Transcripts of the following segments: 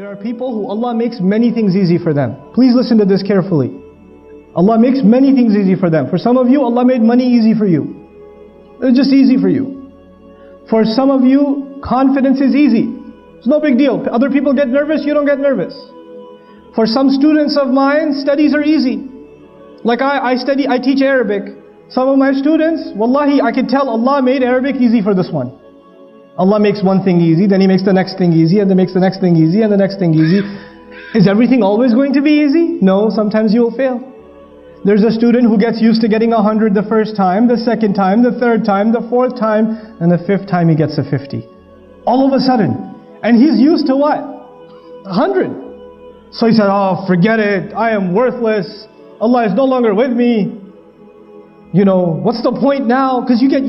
There are people who Allah makes many things easy for them. Please listen to this carefully. Allah makes many things easy for them. For some of you, Allah made money easy for you. It's just easy for you. For some of you, confidence is easy. It's no big deal. Other people get nervous, you don't get nervous. For some students of mine, studies are easy. Like I teach Arabic. Some of my students, wallahi, I can tell Allah made Arabic easy for this one. Allah makes one thing easy, then He makes the next thing easy, and then makes the next thing easy, and the next thing easy. Is everything always going to be easy? No, sometimes you will fail. There's a student who gets used to getting 100 the first time, the second time, the third time, the fourth time, and the fifth time he gets a 50. All of a sudden. And he's used to what? 100. So he said, oh, forget it, I am worthless, Allah is no longer with me. You know, what's the point now? Because you get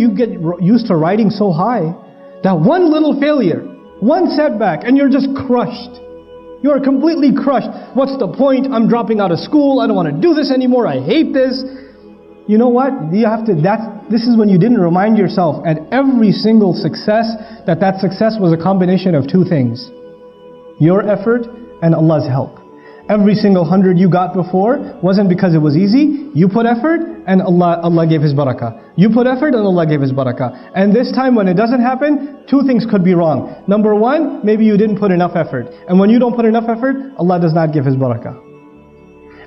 used to riding so high that one little failure, one setback, and you're just crushed. You are completely crushed. What's the point? I'm dropping out of school. I don't want to do this anymore. I hate this. You know what? This is when you didn't remind yourself at every single success that success was a combination of two things. Your effort and Allah's help. Every single 100 you got before wasn't because it was easy. You put effort and Allah gave His barakah. You put effort and Allah gave His barakah. And this time when it doesn't happen, two things could be wrong. Number one, maybe you didn't put enough effort. And when you don't put enough effort, Allah does not give His barakah.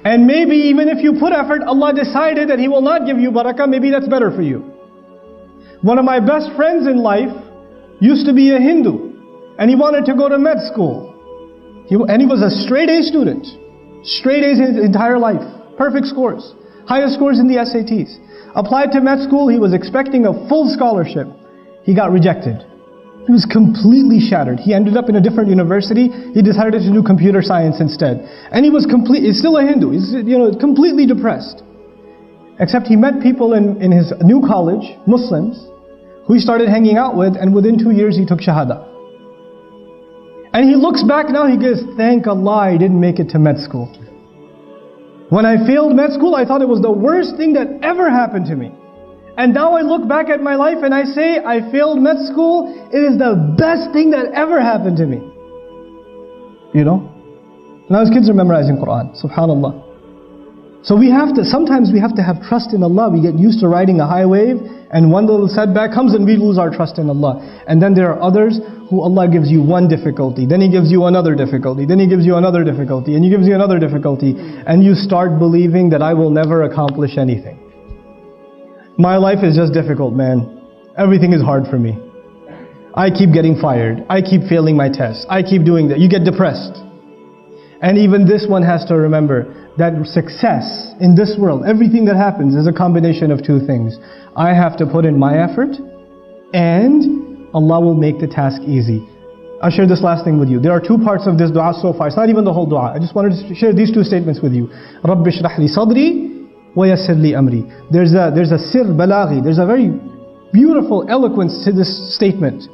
And maybe even if you put effort, Allah decided that He will not give you barakah, maybe that's better for you. One of my best friends in life used to be a Hindu. And he wanted to go to med school. And he was a straight A student. Straight A's his entire life. Perfect scores. Highest scores in the SATs. Applied to med school, he was expecting a full scholarship. He got rejected. He was completely shattered. He ended up in a different university. He decided to do computer science instead. And he's still a Hindu. He's completely depressed. Except he met people in his new college, Muslims, who he started hanging out with, and within 2 years he took Shahada. And he looks back now, he goes, thank Allah I didn't make it to med school. When I failed med school, I thought it was the worst thing that ever happened to me. And now I look back at my life and I say, I failed med school, it is the best thing that ever happened to me. You know? Now his kids are memorizing Quran, subhanallah. So sometimes we have to have trust in Allah. We get used to riding a high wave, and one little setback comes and we lose our trust in Allah. And then there are others who Allah gives you one difficulty, then He gives you another difficulty, then He gives you another difficulty, and He gives you another difficulty, and you start believing that I will never accomplish anything. My life is just difficult, man. Everything is hard for me. I keep getting fired. I keep failing my tests. I keep doing that. You get depressed. And even this one has to remember that success in this world, everything that happens is a combination of two things. I have to put in my effort, and Allah will make the task easy. I'll share this last thing with you. There are two parts of this dua so far. It's not even the whole dua. I just wanted to share these two statements with you. رَبِّ اشْرَحْ لِي صَدْرِي وَيَسِّرْ لِي أَمْرِي. There's a sir balaghi. There's a very beautiful eloquence to this statement.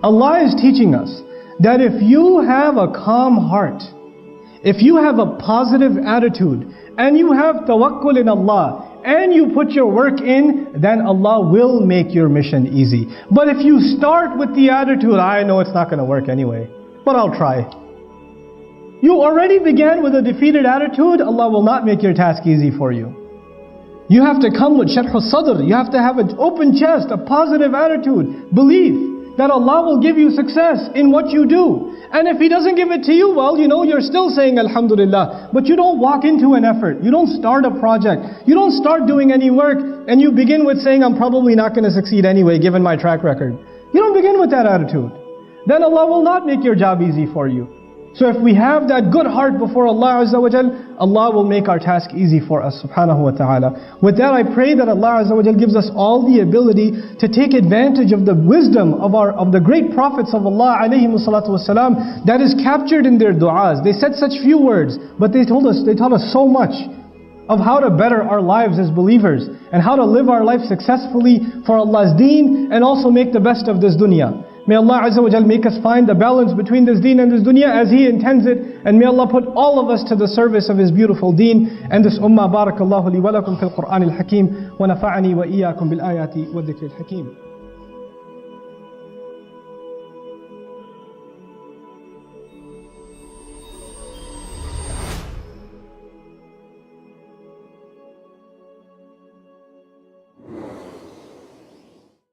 Allah is teaching us that if you have a calm heart, if you have a positive attitude, and you have tawakkul in Allah, and you put your work in, then Allah will make your mission easy. But if you start with the attitude, I know it's not going to work anyway, but I'll try. You already began with a defeated attitude, Allah will not make your task easy for you. You have to come with sharh al-sadr. You have to have an open chest, a positive attitude, belief that Allah will give you success in what you do. And if He doesn't give it to you, well, you're still saying Alhamdulillah. But you don't walk into an effort. You don't start a project. You don't start doing any work. And you begin with saying, I'm probably not going to succeed anyway, given my track record. You don't begin with that attitude. Then Allah will not make your job easy for you. So if we have that good heart before Allah Azza wa Jal, Allah will make our task easy for us, subhanahu wa ta'ala. With that, I pray that Allah Azza wa Jal gives us all the ability to take advantage of the wisdom of the great prophets of Allah alayhimu salatu wasalam that is captured in their du'as. They said such few words, but they taught us so much of how to better our lives as believers and how to live our life successfully for Allah's deen and also make the best of this dunya. May Allah Azza wa Jal make us find the balance between this deen and this dunya as He intends it. And may Allah put all of us to the service of His beautiful deen and this ummah. Barakallahu li wa lakum fil Qur'an al-Hakim wa nafa'ani wa iyyakum bil ayati wa dhikri al-Hakim.